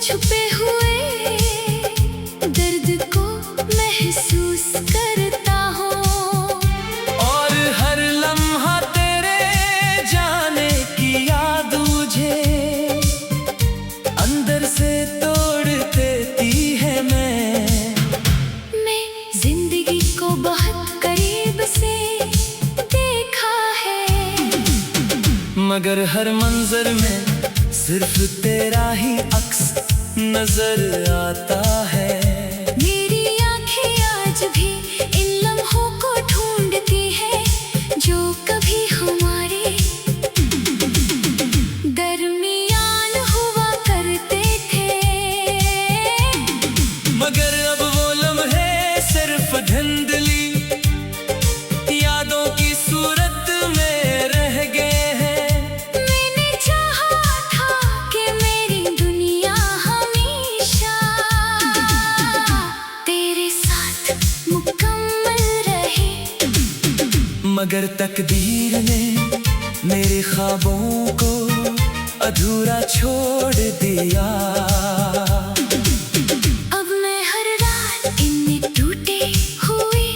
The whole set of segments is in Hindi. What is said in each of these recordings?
छुपे हुए दर्द को महसूस करता हूँ। और हर लम्हा तेरे जाने की याद मुझे अंदर से तोड़ देती है। मैं जिंदगी को बहुत करीब से देखा है, मगर हर मंजर में सिर्फ तेरा ही अक्स नजर आता है। मेरी आंखें आज भी इन लम्हों को ढूंढती है जो कभी हमारे दरमियान हुआ करते थे। मगर अब वो लम्हे सिर्फ धुंधली यादों की सूरत में रह गए हैं। मैंने चाहा था कि मेरी दुनिया हमेशा तेरे साथ मुकम्मल रहे, मगर तकदीर ने मेरे ख्वाबों को अधूरा छोड़ दिया। अब मैं हर रात इन टूटे हुए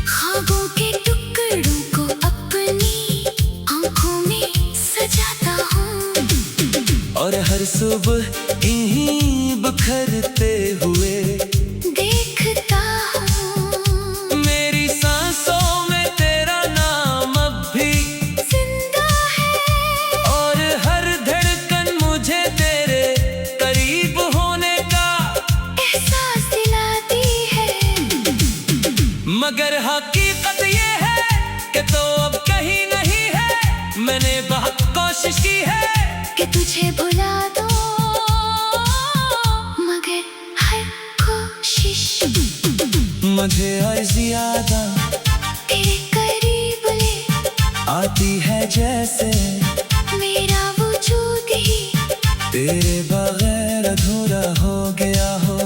ख्वाबों के टुकड़ों को अपनी आंखों में सजाता हूँ, और हर सुबह इन्हीं बिखरते हुए देखता हूँ। मेरी सांसों में तेरा नाम अब भी जिंदा है और हर धड़कन मुझे तेरे करीब होने का एहसास दिलाती है। मगर हकीकत ये है कि तो अब कहीं नहीं है। मैंने बहुत कोशिश की है कि तुझे भुला दो, मगर हर कोशिश मुझे और ज्यादा तेरे करीब ले आती है, जैसे मेरा वजूद ही तेरे बगैर अधूरा हो गया हो।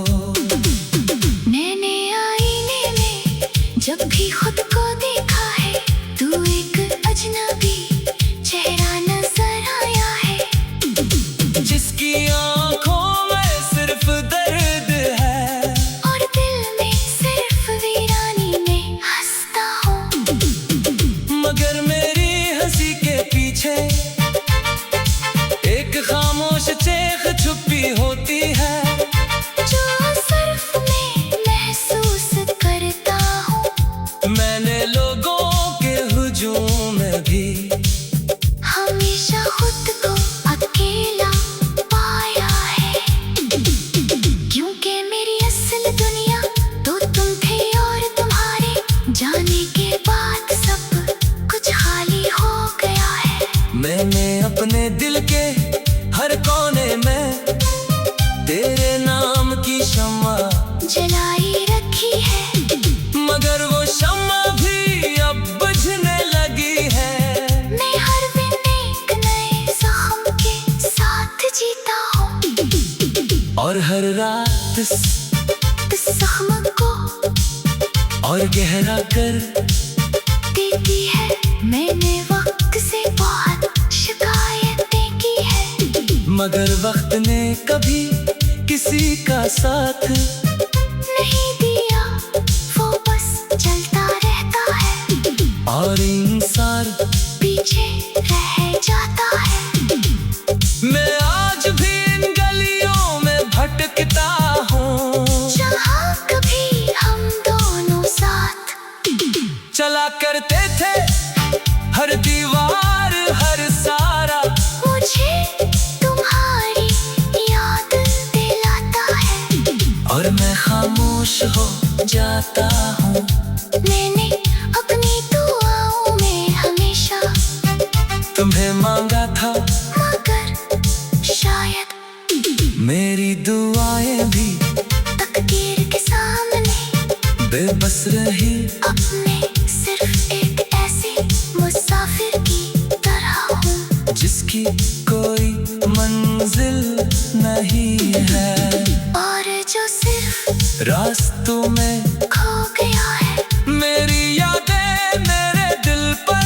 मैंने आईने में जब भी खुद को देखा है, तू एक अजनबी चेहरा नजर आया है, जिसकी आंखों में सिर्फ दर्द है और दिल में सिर्फ वीरानी में हंसता हूँ। मगर मेरी हंसी के पीछे एक खामोश चेख छुपी होती है, जो सिर्फ मैं महसूस करता हूँ। मैंने लोगों के हुजूम में भी हमेशा खुद को अकेला पाया है, क्योंकि मेरी असल दुनिया तो तुम थे और तुम्हारे जाने के बाद सब कुछ खाली हो गया है। मैंने अपने दिल के हर कोने में तेरे नाम की शम्मा जलाई रखी है, मगर वो शम्मा भी अब बुझने लगी है। मैं हर दिन एक नए जख्म के साथ जीता हूँ, और हर रात इस जख्म को और गहरा कर देती है। मैंने वक्त से बहुत शिकायतें की है, मगर वक्त ने कभी किसी का साथ नहीं दिया, वो बस चलता रहता है और इंसान पीछे रह जाता है। मैं आज भी इन गलियों में भटकता हूँ, जहाँ कभी हम दोनों साथ चला करते थे। हर दीवार हर सारा मुझे तुम्हारी याद दिलाता है, और मैं खामोश हो जाता हूँ। मैंने अपनी दुआओं में हमेशा तुम्हें मांगा था, मगर शायद मेरी दुआएं भी तकदीर के सामने बेबस रही। अब मैं सिर्फ एक ऐसे मुसाफिर की तरह हूँ, जिसकी कोई मंजिल नहीं है, और जो सिर्फ रास्तों में खो गया है। मेरी यादें मेरे दिल पर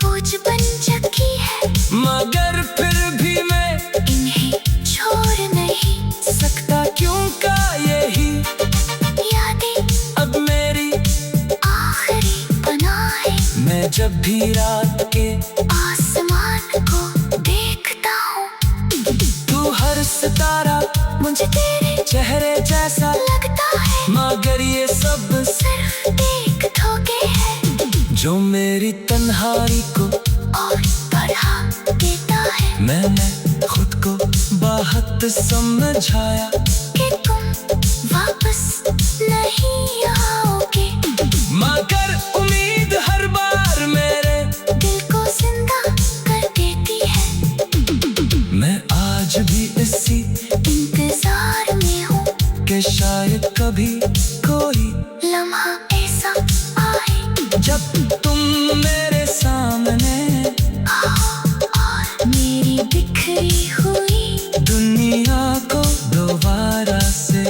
बोझ बन चुकी है, मगर फिर भी मैं इन्हें छोड़ नहीं आधी रात के आसमान को देखता हूँ। तू हर सितारा मुझे तेरे चेहरे जैसा लगता है, मगर ये सब सिर्फ एक धोखे है जो मेरी तन्हाई को और बढ़ा देता है। मैंने खुद को बहुत समझाया कि तुम वापस नहीं आओगे, मगर उम्मीद हर बार मेरे दिल को जिंदा कर देती है। मैं आज भी इसी इंतजार में हूँ कि शायद कभी कोई लम्हा ऐसा आए जब तुम मेरे सामने आओ और मेरी बिखरी हुई दुनिया को दोबारा से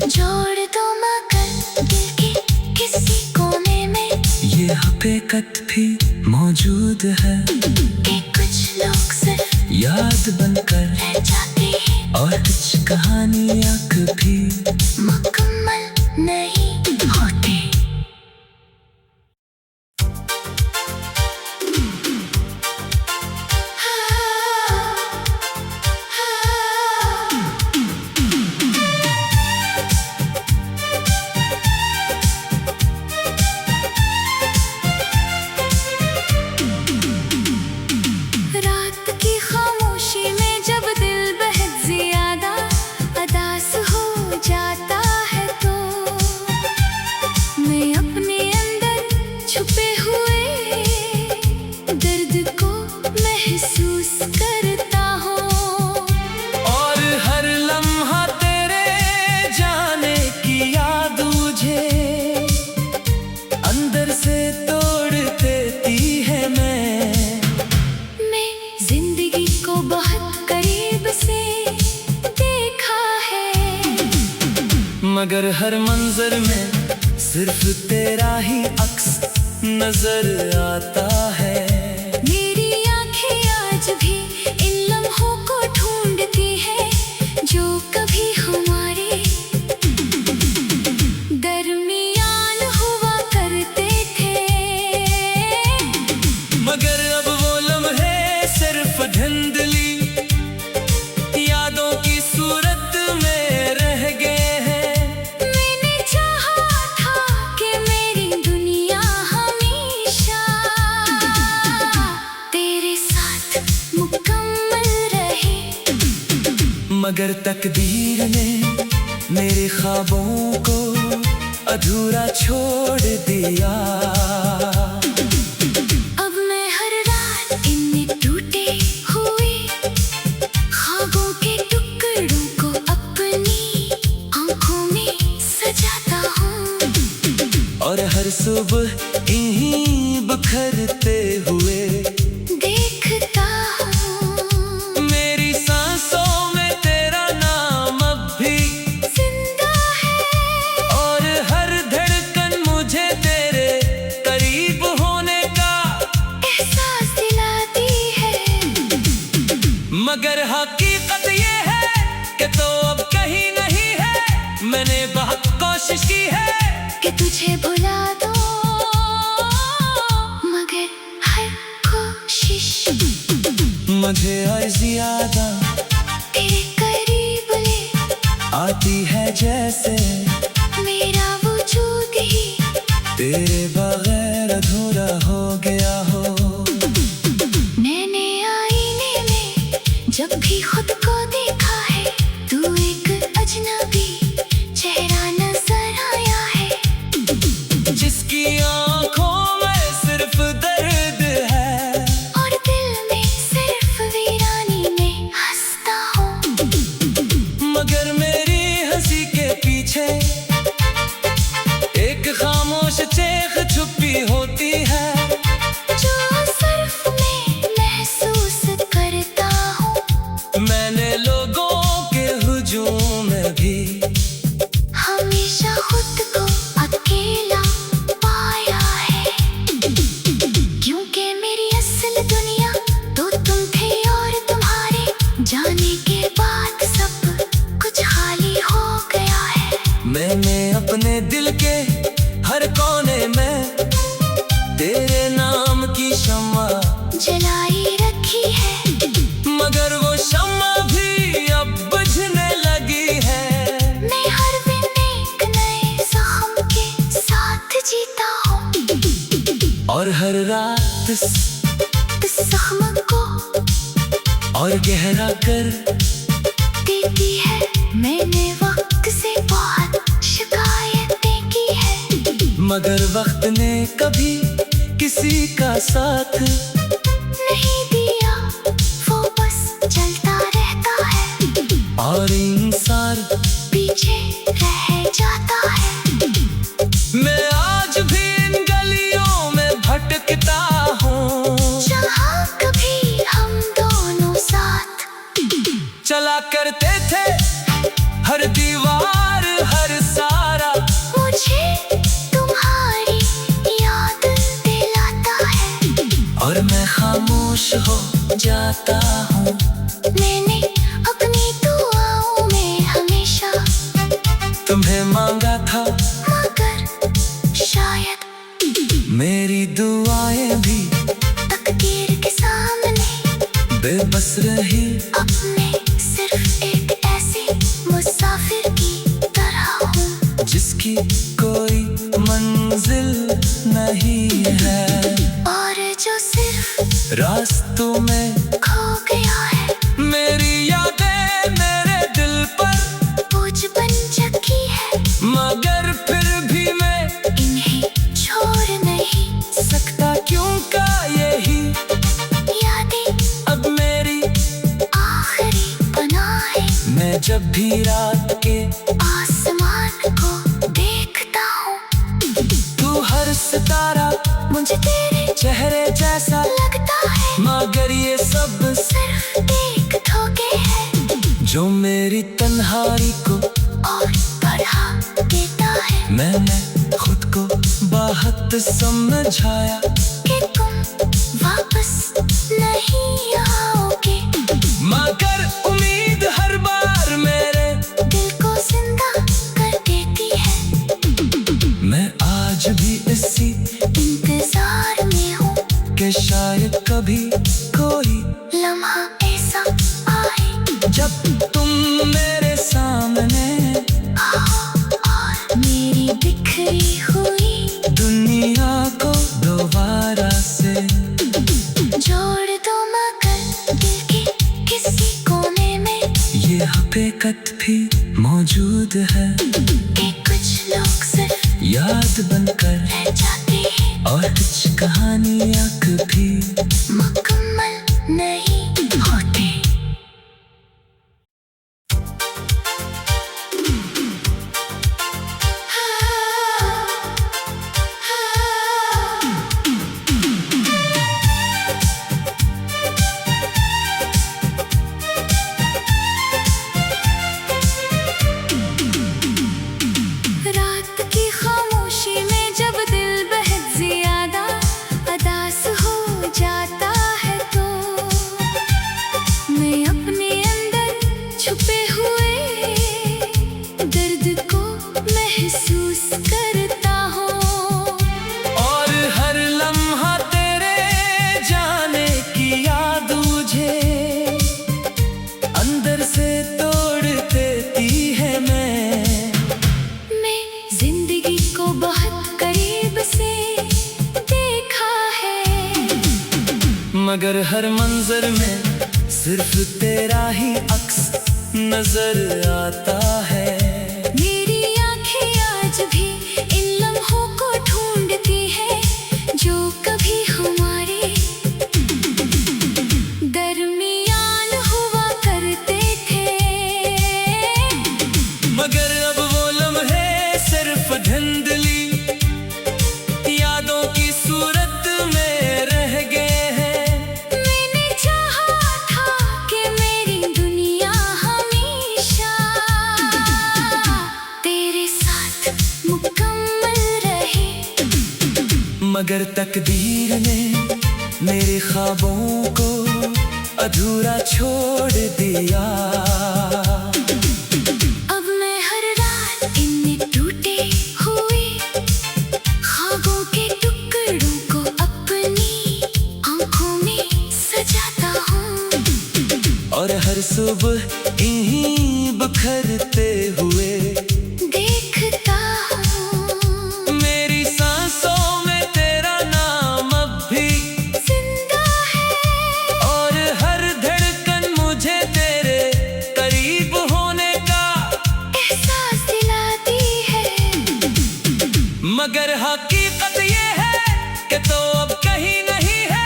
जोड़ दो, मगर दिल के किसी कोने में ये हकीकत भी मौजूद है कि कुछ लोग सिर्फ याद बनकर रह जाते हैं और कुछ कहानियाँ कभी मुकम्मल नहीं होते। रात की खामोशी में जब दिल बहुत ज्यादा उदास हो जाता है तो मैं अपने अंदर छुपे हुए दर्द को महसूस करता हूँ। और हर लम्हा तेरे जाने की याद मुझे अंदर से तोड़ देती है। मैं जिंदगी को बहुत करीब से देखा है, मगर हर मंजर में सिर्फ तेरा ही अक्स नजर आता है। मेरी आंखें आज भी इन लम्हों को ढूंढती है जो कभी हमारे दरमियान हुआ करते थे, मगर अब वो लम्हे सिर्फ धुंधली यादों की सूरत में रह गए हैं। मैंने चाहा था कि मेरी दुनिया हमेशा तेरे साथ मुकम्मल रहे, मगर तकदीर ने मेरे ख्वाबों को अधूरा छोड़ दिया। अब मैं हर रात इन टूटे हुए ख्वाबों के टुकड़ों को अपनी आंखों में सजाता हूँ और हर सुबह इन्हीं बिखरते हुए देखता हूँ। मेरी सांसों में तेरा नाम अब भी जिंदा है और हर धड़कन मुझे तेरे करीब होने का एहसास दिलाती है, मगर हकीकत ये है कि तो अब कहीं नहीं है। मैंने बहुत कोशिश की है कि तुझे भुला दो, मगर हर कोशिश मुझे और ज्यादा तेरे करीब ले आती है जैसे मेरा वजूद ही तेरे बगैर अधूरा हो गया हो। मैंने आईने में जब भी खुद को देखा है, तू एक अजनबी चेहरा नजर आया है, जिसकी आंखों में सिर्फ दर्द है और दिल में सिर्फ वीरानी में हंसता हूँ। मगर मेरी हंसी के पीछे एक खामोश चेख छुपी होती है। और हर रात जख्म को और गहरा कर देती है। मैंने वक्त से बहुत शिकायतें की है, मगर वक्त ने कभी किसी का साथ नहीं दिया, वो बस चलता रहता है और इंसान पीछे रह जाता है। मैं आज भी इन गलियों में भटकता हूँ, जहाँ कभी हम दोनों साथ चला करते थे। हर दीवार हर सारा मुझे तुम्हारी याद दिलाता है, और मैं खामोश हो जाता हूँ। मैंने अपनी दुआओं में हमेशा तुम्हें मांगा था, मगर शायद मेरी दुआएं भी तकदीर के सामने बेबस रही। अब मैं सिर्फ एक ऐसे मुसाफिर की तरह हूँ, जिसकी कोई मंजिल नहीं है, और जो सिर्फ रास्तों में खो गया है। मेरी यादें मेरे दिल पर बोझ बन चुकी है, मगर फिर भी मैं इन्हें छोड़ नहीं सकता, क्योंकि यही यादें अब मेरी आखिरी पनाह है। मैं जब भी रात के आसमान को देखता हूँ, तू हर सितारा मुझे तेरे चेहरे जैसा लगता है, मगर ये सब सिर्फ एक धोखे है जो मेरी तन्हाई को और बढ़ा देता है। मैंने खुद को बहुत समझाया कि तुम वापस नहीं आओगे, मगर उम्मीद हर बार मेरे दिल को जिंदा कर देती है। मैं आज भी इसी इंतजार में हूँ के शायद कभी कोई लम्हा ऐसा आए जब तुम मेरे सामने आओ और मेरी बिखरी हुई दुनिया को दोबारा से जोड़ दो, मगर दिल के किसी कोने में ये हकीकत भी मौजूद है कि कुछ लोग सिर्फ याद बनकर, रह जाते हैं और कुछ कहानियाँ कभी मुकम्मल नहीं होते। रात की खामोशी में जब दिल बहुत ज्यादा उदास हो जाता है, तो मैं अपने अंदर छुपे हुए दर्द को महसूस करता हूँ, और हर लम्हा तेरे जाने की याद मुझे अंदर से तोड़ देती है। मैं जिंदगी को बहुत करीब से देखा है, मगर हर मंजर में सिर्फ तेरा ही अक्स नजर आता है। मेरी आँखें आज भी इन लम्हों को ढूंढती है, जो कभी हमारे दरमियान हुआ करते थे, मगर अब वो लम्हे सिर्फ धुंधली यादों की सूरत में रह गए हैं। मैंने चाहा था कि मेरी दुनिया हमेशा तेरे साथ मुकम्मल रहे, मगर तकदीर ने मेरे ख्वाबों को अधूरा छोड़ दिया। अब मैं हर रात इन टूटे हुए ख्वाबों के टुकड़ों को अपनी आंखों में सजाता हूँ, और हर सुबह इन्हीं बिखरते हुए देखता हूँ। मेरी सांसों में तेरा नाम मगर हकीकत ये है कि तो अब कहीं नहीं है।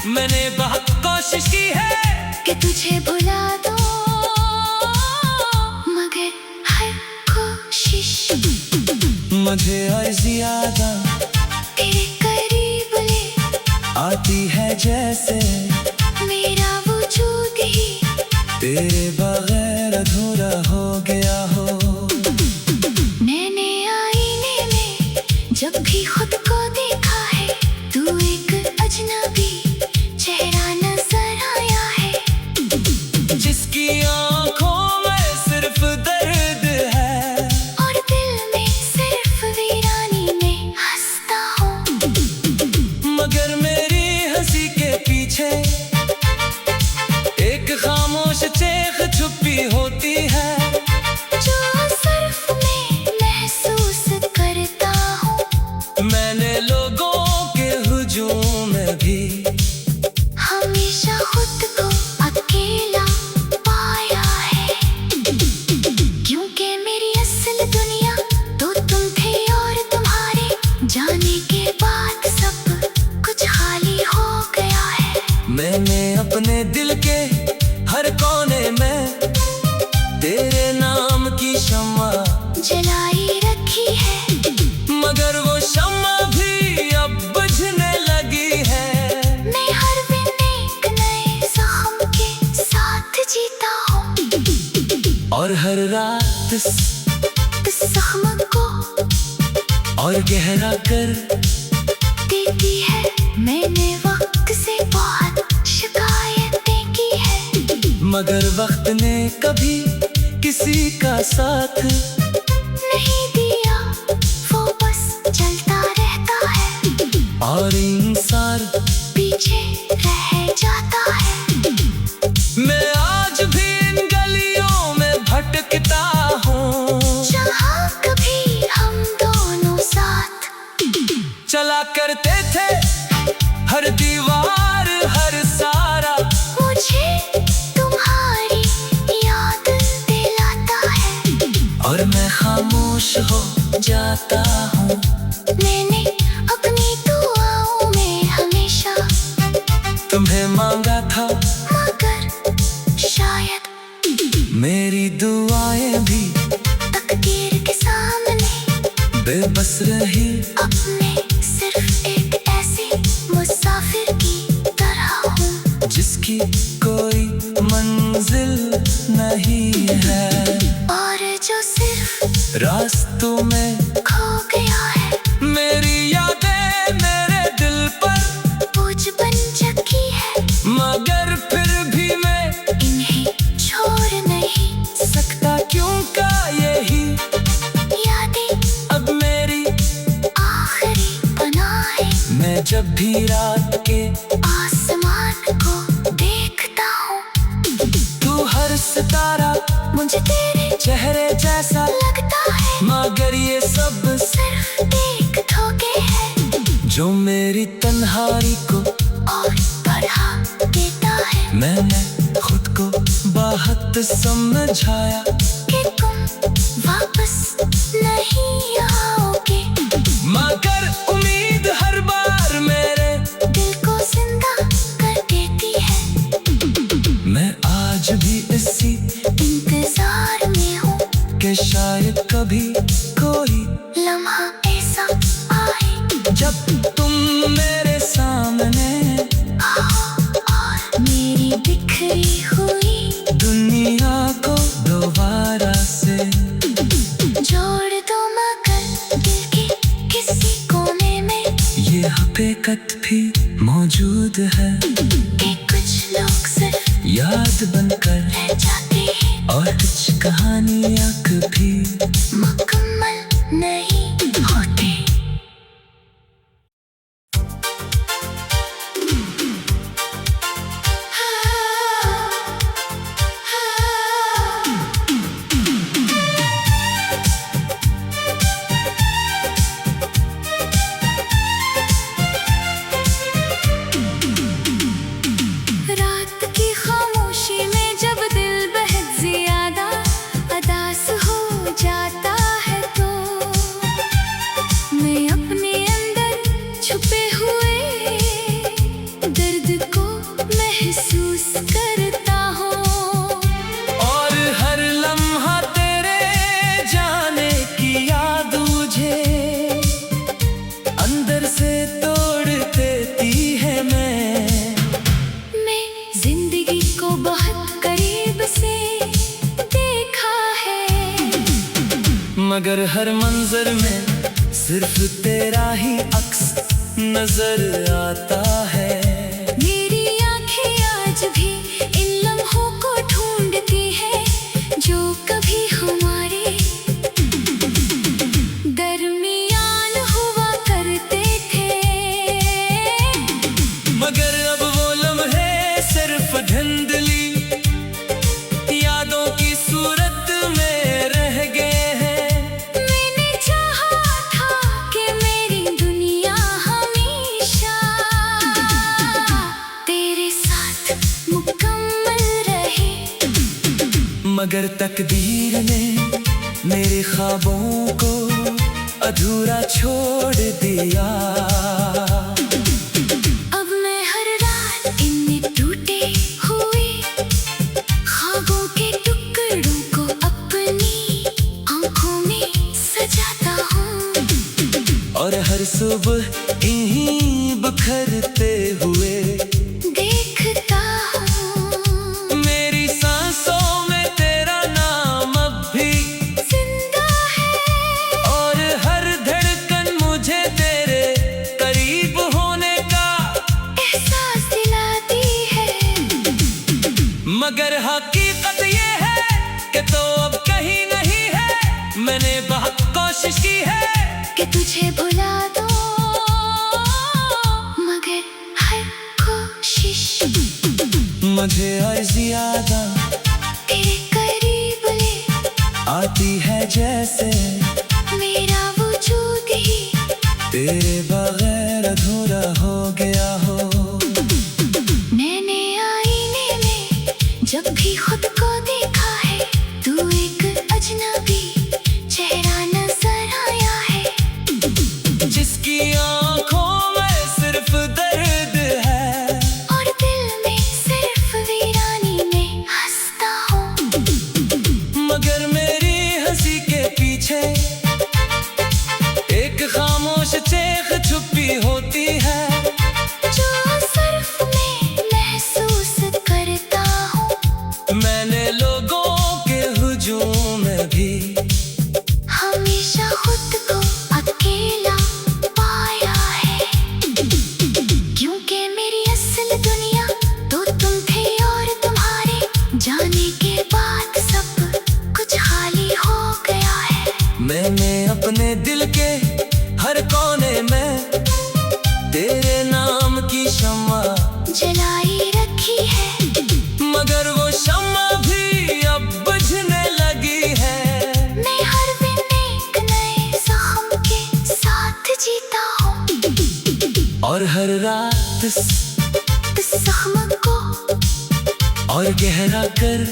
मैंने बहुत कोशिश की है कि तुझे भुला दो, मगर हर कोशिश मुझे और ज्यादा तेरे करीब ले आती है, जैसे मेरा वजूद ही तेरे बगैर अधूरा हो गया हो। मैंने आईने में जब भी खुद को देखा है, तू एक अजनबी चेहरा नजर आया है, जिसकी आंखों में सिर्फ दर्द है और दिल में सिर्फ वीरानी में हंसता हूँ। मगर मेरी हंसी के पीछे एक खामोश चेख छुपी होती है, जो सिर्फ मैं महसूस करता हूँ। मैंने लोगों के हुजूम में भी हमेशा खुद को अकेला पाया है, क्योंकि मेरी असल दुनिया तो तुम थे और तुम्हारे जाने के बाद सब कुछ खाली हो गया है। मैंने अपने दिल के हर कोने में तेरे नाम की शम्मा जलाई रखी है, मगर वो शम्मा भी अब बुझने लगी है। मैं हर दिन एक नए जख्म के साथ जीता हूँ, और हर रात इस जख्म को और गहरा कर देती है। मैंने वक्त से बहुत शिकायतें की है, मगर वक्त ने कभी किसी का साथ नहीं दिया, वो बस चलता रहता है और इंसान पीछे रह जाता है। मैं आज भी इन गलियों में भटकता हूँ, जहाँ कभी हम दोनों साथ चला करते थे, हर दीवार हर सारा मुझे तुम्हारी याद दिलाता है, और मैं खामोश हो जाता हूँ। मैंने अपनी दुआओं में हमेशा तुम्हें मांगा था, मगर शायद मेरी दुआएं भी तकदीर के सामने बेबस रही। अब मैं सिर्फ एक ऐसे मुसाफिर की तरह हूँ, जिसकी कोई मंजिल नहीं है, और जो सिर्फ रास्तों में खो गया है। मेरी यादें मेरे दिल पर बोझ बन चुकी है, मगर फिर भी मैं इन्हें छोड़ नहीं सकता, क्योंकि यही यादें अब मेरी आखिरी पनाह है। मैं जब भी रात के आसमान को देखता हूँ, तू हर सितारा मुझे तेरे चेहरे जैसा लगता है, मगर ये सब सिर्फ एक धोखे है जो मेरी तन्हाई को और बढ़ा देता है। मैंने खुद को बहुत समझाया कि तुम वापस नहीं आओगे, मगर उम्मीद हर बार मेरे दिल को जिंदा कर देती है। मैं आज भी इसी इंतजार में हूँ कि शायद कभी कोई लम्हा ऐसा आए जब तुम मेरे सामने आओ और मेरी बिखरी हुई दुनिया को दोबारा से जोड़ दो, मगर दिल के किसी कोने में ये हकीकत भी मौजूद है, कि कुछ लोग सिर्फ याद बनकर रह जाते हैं और कुछ कहानियाँ कभी मुकम्मल नहीं होते। रात की खामोशी में जब दिल बहुत ज्यादा अदास हो जाता मगर हर मंजर में सिर्फ तेरा ही अक्स नजर आता है। मेरी आंखें आज भी इन लम्हों को ढूंढती है जो कभी हमारे दरमियान हुआ करते थे। मगर अब वो लम्हे सिर्फ धुंधली यादों की सूरत में रह गए हैं। मैंने चाहा था कि मेरी दुनिया हमेशा तेरे साथ मुकम्मल रहे, मगर तकदीर ने मेरे ख्वाबों को अधूरा छोड़ दिया। अब मैं हर रात इन टूटे हुए ख्वाबों के टुकड़ों को अपनी आंखों में सजाता हूँ और हर सुबह इन्हीं बिखरते हुए देखता हूँ। मेरी सांसों में तेरा नाम अब भी जिंदा है और हर धड़कन मुझे तेरे करीब होने का एहसास दिलाती है। मगर हकीकत ये है कि तो अब कहीं नहीं है। मैंने बहुत कोशिश की है कि तुझे भुला दो, मगर हर कोशिश मुझे हर ज्यादा तेरे करीब ले आती है, जैसे मेरा वजूद ही तेरे बगैर अधूरा हो गया हो। मैंने आईने में जब भी खुद को देखा है, तू एक अजनबी चेहरा नजर आया है, जिसकी आंखों में सिर्फ दर्द है और दिल में सिर्फ वीरानी में हंसता हूँ। मगर मेरी हंसी के पीछे एक खामोश चेख छुपी होती है, जो सिर्फ मैं महसूस करता हूँ। मैंने लोगों के हुजूम में भी हमेशा खुद को अकेला पाया है, क्योंकि मेरी असल दुनिया तो तुम थे और तुम्हारे जाने के बाद सब कुछ खाली हो गया है। मैंने अपने दिल के हर कोने में तेरे नाम की शम्मा जलाई रखी है, मगर वो शम्मा भी अब बुझने लगी है। मैं हर दिन एक नए जख्म के साथ जीता हूँ और हर रात इस जख्म को और गहरा कर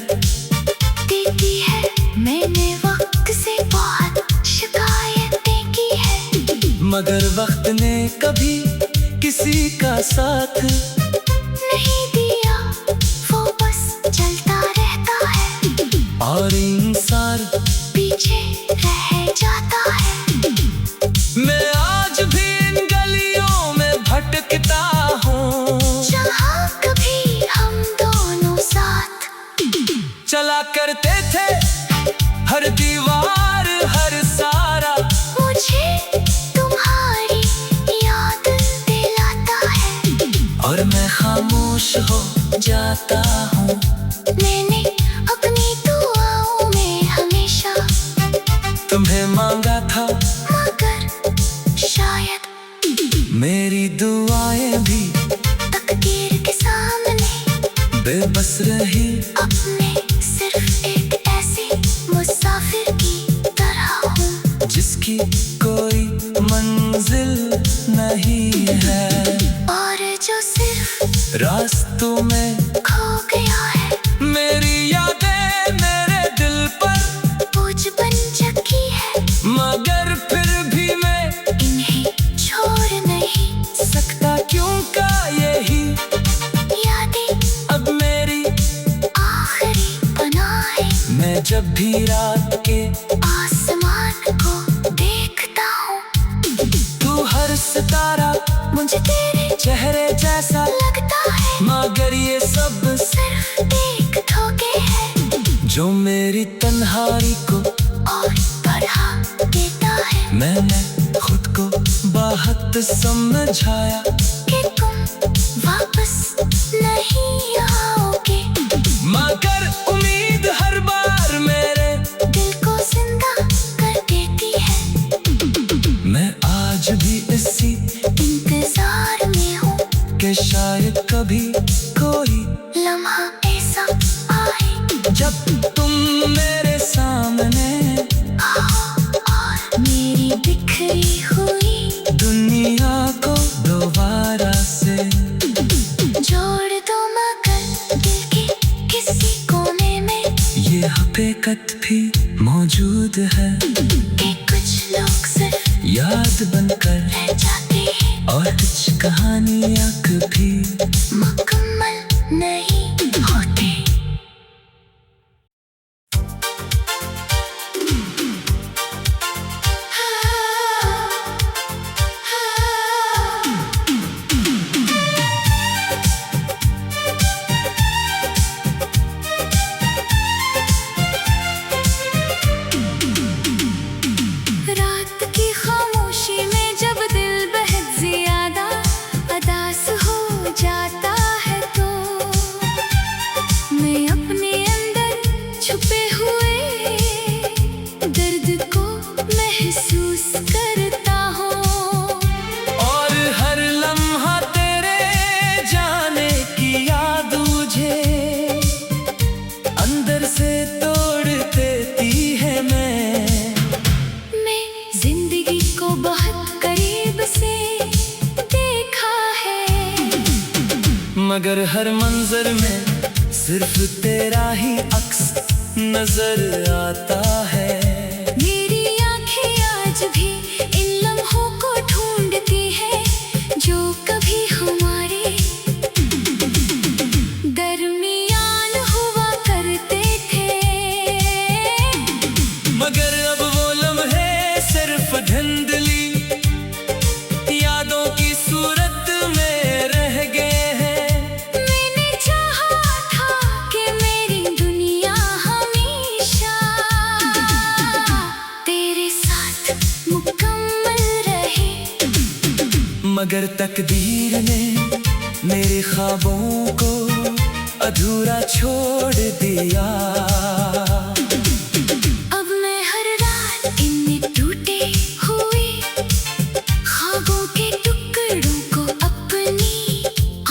देती है। मैंने वक्त से बहुत शिकायतें की है, मगर वक्त ने कभी किसी का साथ नहीं दिया, वो बस चलता रहता है और इंसान पीछे रह जाता है। मैं आज भी इन गलियों में भटकता हूँ, जहाँ कभी हम दोनों साथ चला करते थे। हर दीवार हर सारा मुझे तुम्हारी याद दिलाता है, और मैं खामोश हो जाता हूँ। मैंने अपनी दुआओं में हमेशा तुम्हें मांगा था, मगर शायद मेरी दुआएं भी तकदीर के सामने बेबस रही। अब मैं सिर्फ एक ऐसे मुसाफिर की तरह हूँ जिसकी कोई मंजिल नहीं है और जो सिर्फ रास्तों में खो गया है। मेरी यादें मेरे दिल पर बोझ बन चुकी है, मगर फिर भी मैं इन्हें छोड़ नहीं सकता, क्योंकि यही यादें अब मेरी आखिरी पनाह है। मैं जब भी रात के आसमान को देखता हूँ, तू हर सितारा मुझे तेरे चेहरे जैसा लगता है, मगर ये सब सिर्फ एक धोखे है जो मेरी तन्हाई को और बढ़ा मैंने खुद को बाहत समझाया कि तुम वापस नहीं आओगे, मगर उम्मीद हर बार मेरे दिल को जिंदा कर देती है। मैं आज भी इसी इंतजार में हूँ कि शायद कभी कोई लम्हा ऐसा आए जब तुम मेरे सामने आओ और मेरी बिखरी हुई दुनिया को दोबारा से जोड़ दो, मगर दिल के किसी कोने में ये हकीकत भी मौजूद है कि कुछ लोग सिर्फ याद बनकर रह जाते हैं और कुछ कहानियाँ कभी मुकम्मल नहीं होते। रात की खामोशी में जब दिल बहुत ज्यादा उदास हो जाता है तो मैं अपने अंदर छुपे हुए दर्द को महसूस करता हूँ। और हर लम्हा तेरे जाने की याद मुझे अंदर से तोड़ देती है। मैं जिंदगी को बहुत करीब से देखा है, मगर हर मंजर में सिर्फ तेरा ही अक्स नजर आता है। मेरी आंखें आज भी इन लम्हों को ढूंढती है जो कभी हमारे दरमियान हुआ करते थे, मगर अब वो लम्हे सिर्फ धुंधली यादों की सूरत में रह गए हैं। मैंने चाहा था कि मेरी दुनिया हमेशा तेरे साथ मुकम्मल रहे, मगर तकदीर ने मेरे ख्वाबों को अधूरा छोड़ दिया। अब मैं हर रात इन टूटे हुए ख्वाबों के टुकड़ों को अपनी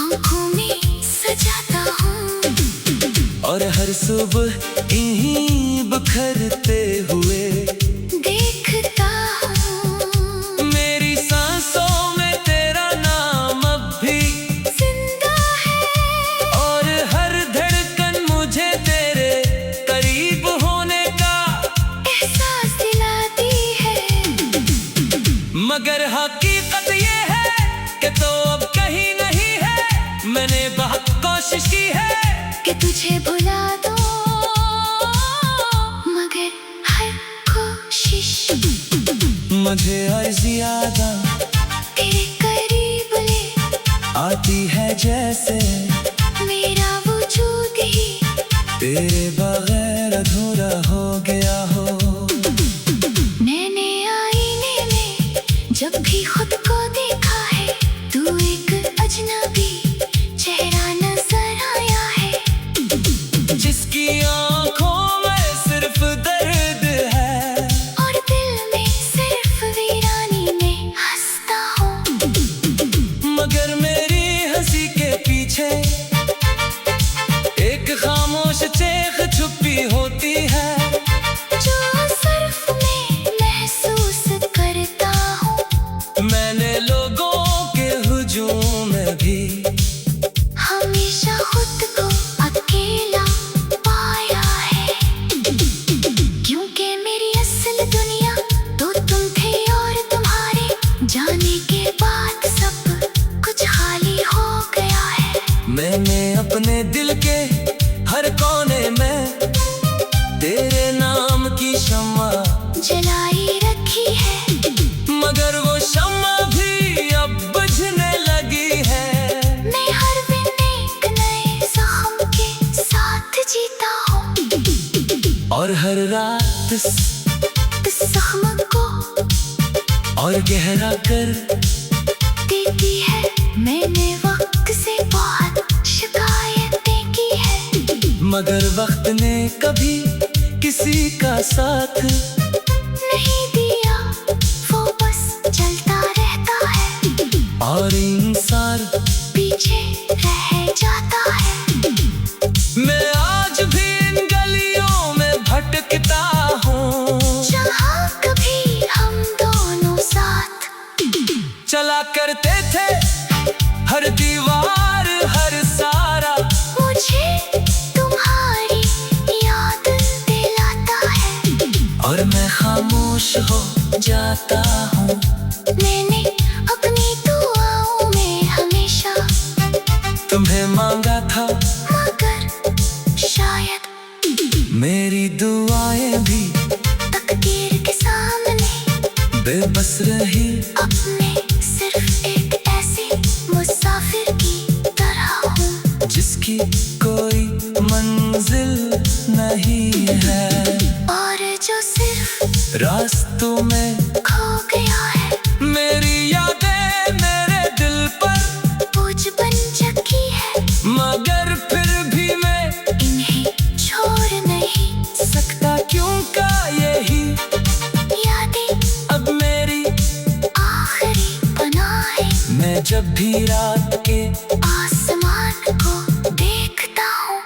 आंखों में सजाता हूँ और हर सुबह इन्हीं बिखरते हुए देखता हूँ। मेरी सांसों में तेरा नाम अब भी जिंदा है और हर धड़कन मुझे तेरे करीब होने का एहसास दिलाती है, मगर हकीकत ये है कि तो अब कहीं नहीं है। मैंने बहुत कोशिश की है कि तुझे भुला दो, मगर हर कोशिश मुझे हर ज्यादा तेरे करीब ले आती है, जैसे मेरा वजूद ही तेरे बगैर अधूरा हो गया हो। मैंने आईने में जब भी खुद को देखा है, तू एक अजनबी चेहरा नजर आया है, जिसकी आंखों में सिर्फ दर्द है और दिल में सिर्फ वीरानी में हंसता हूँ, मगर मेरी हंसी के पीछे एक खामोश चेख छुपी होती है जो सिर्फ मैं महसूस करता हूँ। मैंने लोगों के हुजूम में भी हमेशा खुद को अकेला पाया है, क्योंकि मेरी असल दुनिया तो तुम थे और तुम्हारे जाने के बाद सब कुछ खाली हो गया है। मैंने अपने दिल के हर कोने में तेरे नाम की शम्मा जलाई रखी है, मगर वो शम्मा भी अब बुझने लगी है। मैं हर दिन एक नए जख्म के साथ जीता हूँ और हर रात इस जख्म को और गहरा कर देती है। मैंने वक्त से बहुत शिकायतें की है, मगर वक्त ने कभी किसी का साथ नहीं दिया। वो बस चलता रहता है और इंसान पीछे रह जाता है। मैं आज भी इन गलियों में भटकता हूँ, जहाँ कभी हम दोनों साथ चला करते थे। हर दीवार हर सारा मुझे तुम्हारी याद दिलाता है, और मैं खामोश हो जाता हूँ। मैंने अपनी दुआओं में हमेशा तुम्हें मांगा था, मगर शायद मेरी दुआएं भी तकदीर के सामने बेबस रही। अपने सिर्फ एक ऐसे मुसाफिर की तरह हूँ, जिसकी कोई मंजिल नहीं है और जो सिर्फ रास्तों में खो गया है। मेरी यादें मेरे दिल पर बोझ बन चुकी है, मगर फिर भी मैं इन्हें छोड़ नहीं सकता, क्यों का यही यादें अब मेरी आखिरी पनाह है। मैं जब भी रात के आसमान को देखता हूँ,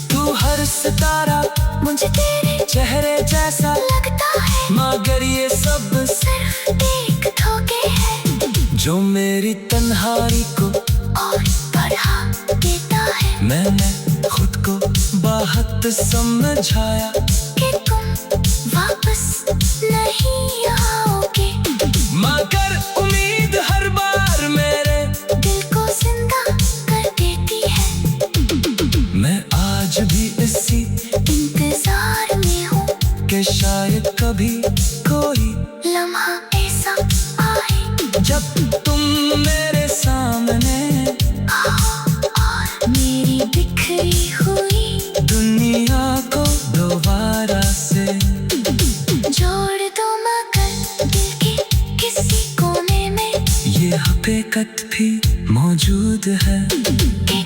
तू हर सितारा मुझे तेरे चेहरे जैसा लगता है, मगर ये सब सिर्फ एक धोखे है जो मेरी तन्हाई को और बढ़ा देता है। मैंने खुद को बहुत समझाया कि तुम वापस नहीं आओगे, मगर उम्मीद हर बार मेरे दिल को जिंदा कर देती है। मैं आज भी इसी इंतजार में हूँ कि शायद कभी कोई लम्हा ऐसा आए जब तुम मेरे सामने आओ और मेरी बिखरी हुई दुनिया को दोबारा से जोड़ दो, मगर दिल के किसी कोने में ये हकीकत भी मौजूद है कि